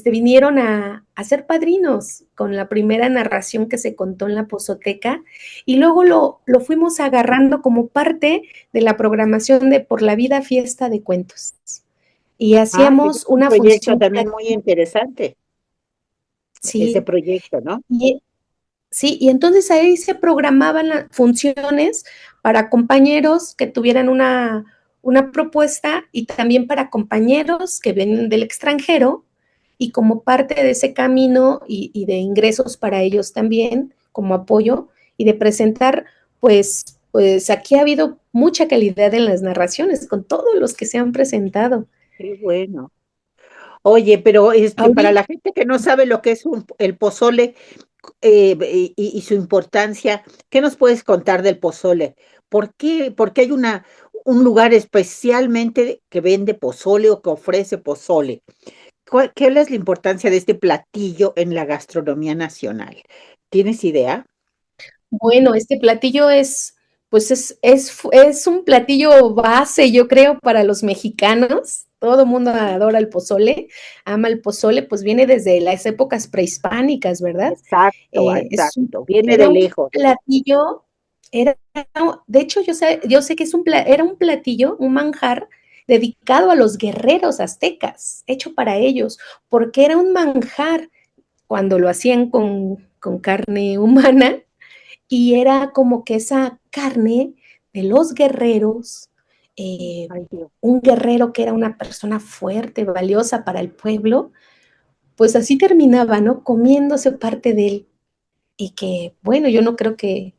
vinieron a ser padrinos con la primera narración que se contó en la pozoteca y luego lo fuimos agarrando como parte de la programación de Por la Vida Fiesta de Cuentos. Y Ah, ese hacíamos es un una proyecto función también cada muy interesante, ese sí, proyecto, ¿no? y, sí, y entonces ahí se programaban las funciones para compañeros que tuvieran una propuesta y también para compañeros que vienen del extranjero y como parte de ese camino y de ingresos para ellos también, como apoyo y de presentar, pues aquí ha habido mucha calidad en las narraciones con todos los que se han presentado. Qué bueno. Oye, pero para Ahorita, la gente que no sabe lo que es el pozole y su importancia, ¿qué nos puedes contar del pozole? Por qué hay un lugar especialmente que vende pozole o que ofrece pozole? ¿Qué es la importancia de este platillo en la gastronomía nacional? ¿Tienes idea? bueno, este platillo es un platillo base, yo creo, para los mexicanos. Todo el mundo adora el pozole, ama el pozole, pues viene desde las épocas prehispánicas, ¿verdad? Exacto, Es exacto. Viene de era un lejos. platillo, Era, de hecho, yo sé que era un platillo, un manjar dedicado a los guerreros aztecas, hecho para ellos, porque era un manjar cuando lo hacían con carne humana y era como que esa carne de los guerreros, eh, Ay, Dios. un guerrero que era una persona fuerte, valiosa para el pueblo, pues así terminaba, ¿no? Comiéndose parte de él. Y que, bueno, yo no creo que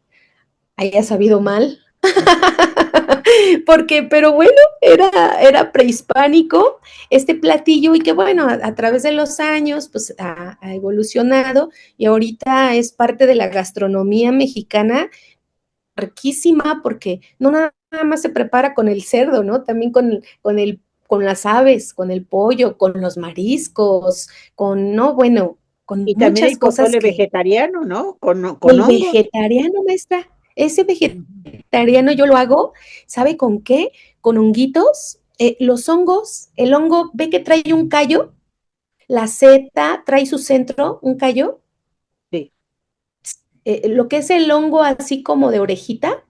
haya sabido mal, porque, pero bueno, era prehispánico este platillo y que bueno, a través de los años pues ha evolucionado y ahorita es parte de la gastronomía mexicana riquísima porque no nada más se prepara con el cerdo, ¿no? También con las aves, con el pollo, con los mariscos, no, bueno, con Y también hay muchas cosas pozole que vegetariano, ¿no? Con el hongos. vegetariano, maestra, ese Ujú. vegetariano yo lo hago, ¿sabe con qué? Con honguitos, los hongos, el hongo, ve que trae un callo, la seta trae su centro, un callo, Sí. lo que es el hongo así como de orejita,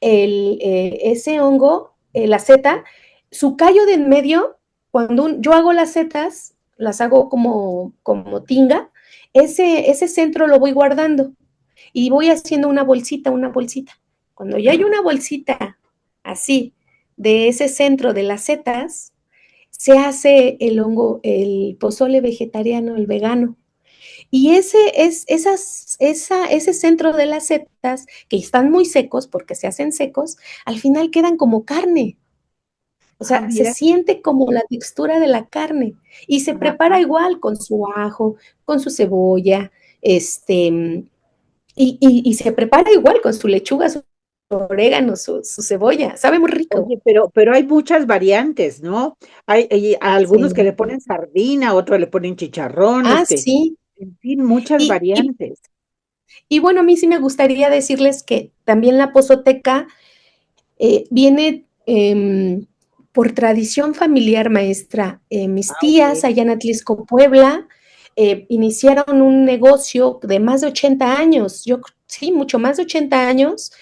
ese hongo, la seta, su callo de en medio, yo hago las setas, las hago como tinga, ese centro lo voy guardando y voy haciendo una bolsita, una bolsita. Cuando ya hay una bolsita así de ese centro de las setas, se hace el hongo, el pozole vegetariano, el vegano. Y ese centro de las setas, que están muy secos porque se hacen secos, al final quedan como carne. O Ah, sea, se mira. siente como la textura de la carne y se prepara Ajá. igual con su ajo, con su cebolla, y se prepara igual con su lechuga, su orégano, su cebolla. Sabe muy rico. Oye, pero hay muchas variantes, ¿no? Hay algunos que Sí. le ponen sardina, otros le ponen chicharrón, Ah, sí. en fin, muchas Y, y, variantes. y bueno, a mí sí me gustaría decirles que también la pozoteca viene por tradición familiar, maestra. Mis Ah, ok. tías allá en Atlisco, Puebla, iniciaron un negocio de más de 80 años, sí, mucho más de 80 años,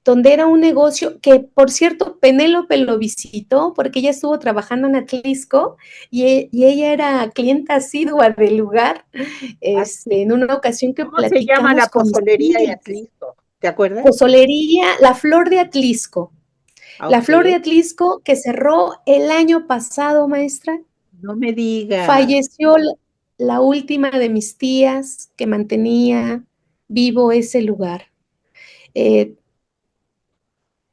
donde era un negocio que, por cierto, Penélope lo visitó porque ella estuvo trabajando en Atlisco y ella era clienta asidua del lugar. Ah, sí. En una ocasión que ¿Cómo se llama platicamos la con mis pozolería de tías, Atlisco? ¿Te acuerdas? pozolería La Flor de Atlisco. Ah, La ok. Flor de Atlisco que cerró el año pasado, maestra, No me digas. falleció la última de mis tías que mantenía vivo ese lugar. Eh,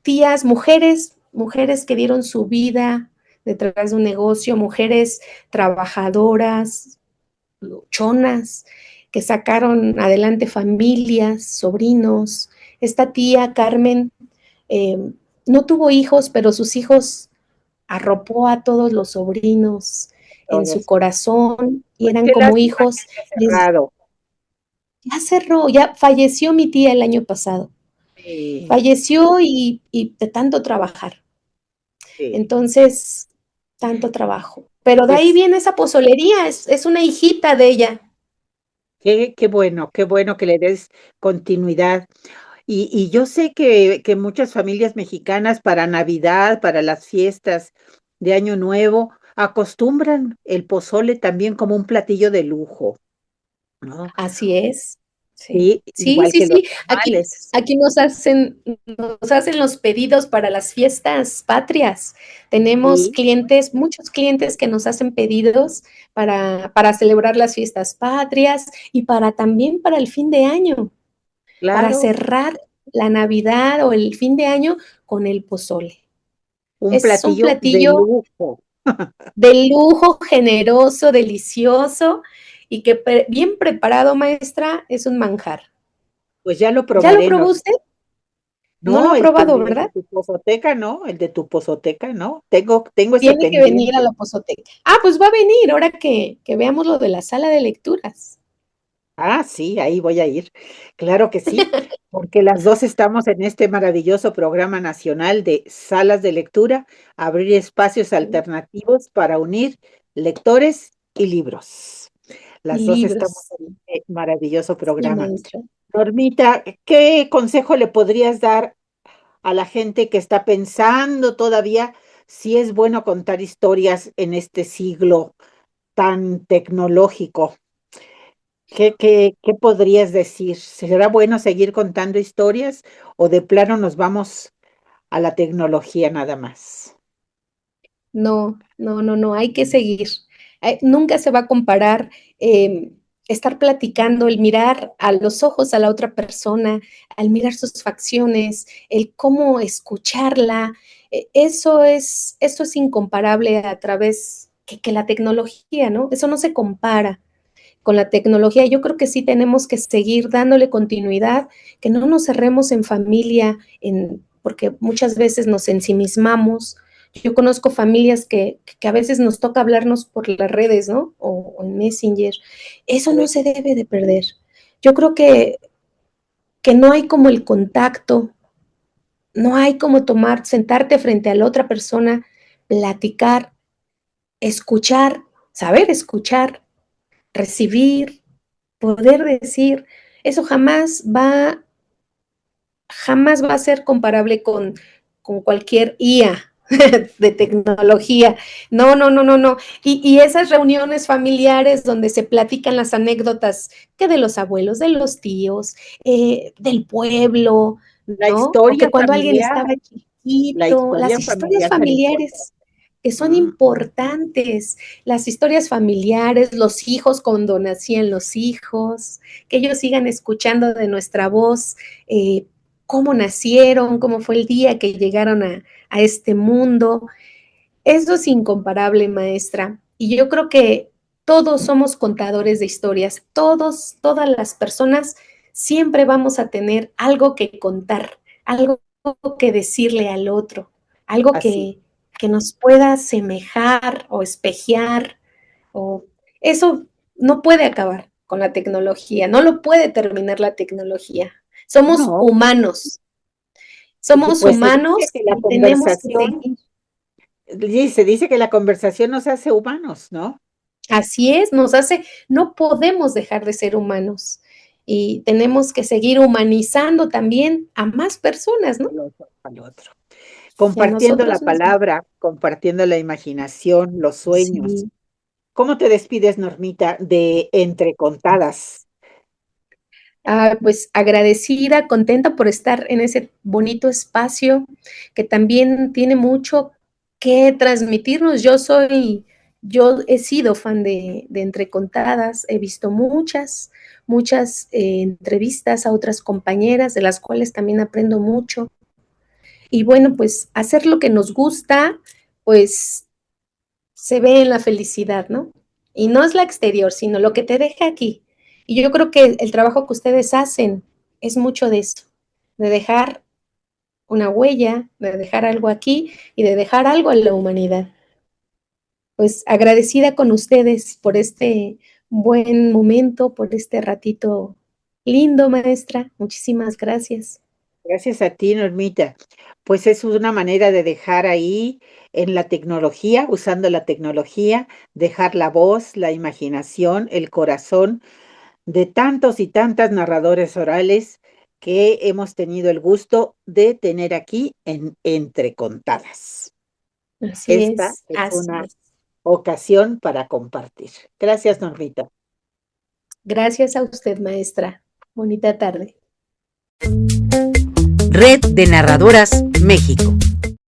Tías, mujeres que dieron su vida detrás de un negocio, mujeres trabajadoras, luchonas, que sacaron adelante familias, sobrinos. Esta tía Carmen eh, no tuvo hijos, pero sus hijos arropó a todos los sobrinos en su Todos. corazón y Pues eran qué como lástima que hijos. haya cerrado. Ya cerró, ya falleció mi tía el año pasado. Sí, Falleció y de tanto trabajar. sí. Entonces, tanto trabajo. Pero de ahí Pues viene esa pozolería, es una hijita de ella. qué bueno que le des continuidad. Y yo sé que muchas familias mexicanas para Navidad, para las fiestas de Año Nuevo, acostumbran el pozole también como un platillo de lujo, ¿no? Así es. Sí, Sí, sí, igual sí, que los sí. tamales. Aquí nos hacen los pedidos para las fiestas patrias. Tenemos Sí, clientes, muchos clientes que nos hacen pedidos para celebrar las fiestas patrias y también para el fin de año, para claro, cerrar la Navidad o el fin de año con el pozole. un Es un platillo de platillo lujo. de lujo, generoso, delicioso y que bien preparado, maestra, es un manjar. Pues ya lo ¿Ya lo probaré, probó ¿no? usted? No lo No, ha probado, el de ¿verdad? tu pozoteca, ¿no? El de tu pozoteca, ¿no? Tengo ese Tiene que venir a pendiente. la Pozoteca. Ah, pues va a venir ahora que veamos lo de la sala de lecturas. Ah, sí, ahí voy a ir. Claro que sí, porque las dos estamos en este maravilloso programa nacional de salas de lectura, abrir espacios alternativos para unir lectores y libros. Y Las dos estamos libros. en este maravilloso Sí, programa. maestra. Normita, ¿qué consejo le podrías dar a la gente que está pensando todavía si es bueno contar historias en este siglo tan tecnológico? ¿Qué podrías decir? ¿Será bueno seguir contando historias o de plano nos vamos a la tecnología nada más? No, no, no, no, hay que seguir. Nunca se va a comparar estar platicando, el mirar a los ojos a la otra persona, al mirar sus facciones, el cómo escucharla. Eso es incomparable a través que la tecnología, ¿no? Eso no se compara con la tecnología. Yo creo que sí tenemos que seguir dándole continuidad, que no nos cerremos en familia, porque muchas veces nos ensimismamos. Yo conozco familias que a veces nos toca hablarnos por las redes, ¿no? O en Messenger. Eso no se debe de perder. Yo creo que no hay como el contacto, no hay como sentarte frente a la otra persona, platicar, escuchar, saber escuchar, recibir, poder decir, eso jamás va a ser comparable con cualquier IA de tecnología. No, no, no, no, no. Y esas reuniones familiares donde se platican las anécdotas que de los abuelos, de los tíos, del pueblo, La ¿no? O que historia cuando alguien familiar, estaba la chiquito, las historia historias familiar tan importante. familiares que son importantes, las historias familiares, los hijos cuando nacían los hijos, que ellos sigan escuchando de nuestra voz, cómo nacieron, cómo fue el día que llegaron a este mundo. Eso es incomparable, maestra. Y yo creo que todos somos contadores de historias, todas las personas siempre vamos a tener algo que contar, algo que decirle al otro, algo Así. que nos pueda semejar o espejear, o eso no puede acabar con la tecnología, no lo puede terminar la tecnología. No, Somos pues se dice humanos que la y tenemos que conversación, seguir. se dice que la conversación nos hace humanos, ¿no? Así es, no podemos dejar de ser humanos y tenemos que seguir humanizando también a más personas, ¿no? Al otro. Y a Compartiendo la nosotros mismos. palabra, compartiendo la imaginación, los sueños. Sí. ¿Cómo te despides, Normita, de Entre Contadas? Pues agradecida, contenta por estar en ese bonito espacio que también tiene mucho que transmitirnos. Yo he sido fan de Entre Contadas, he visto muchas entrevistas a otras compañeras, de las cuales también aprendo mucho. Y bueno, pues hacer lo que nos gusta, pues se ve en la felicidad, ¿no? Y no es la exterior, sino lo que te deja aquí. Y yo creo que el trabajo que ustedes hacen es mucho de eso, de dejar una huella, de dejar algo aquí y de dejar algo en la humanidad. Pues agradecida con ustedes por este buen momento, por este ratito lindo, maestra. Muchísimas gracias. Gracias a ti, Normita. Pues es una manera de dejar ahí en la tecnología, usando la tecnología, dejar la voz, la imaginación, el corazón de tantos y tantas narradores orales que hemos tenido el gusto de tener aquí en Entre Contadas. Así Esta es, es así una es. ocasión para compartir. Gracias, Normita. Gracias a usted, maestra. Bonita tarde. Red de Narradoras México.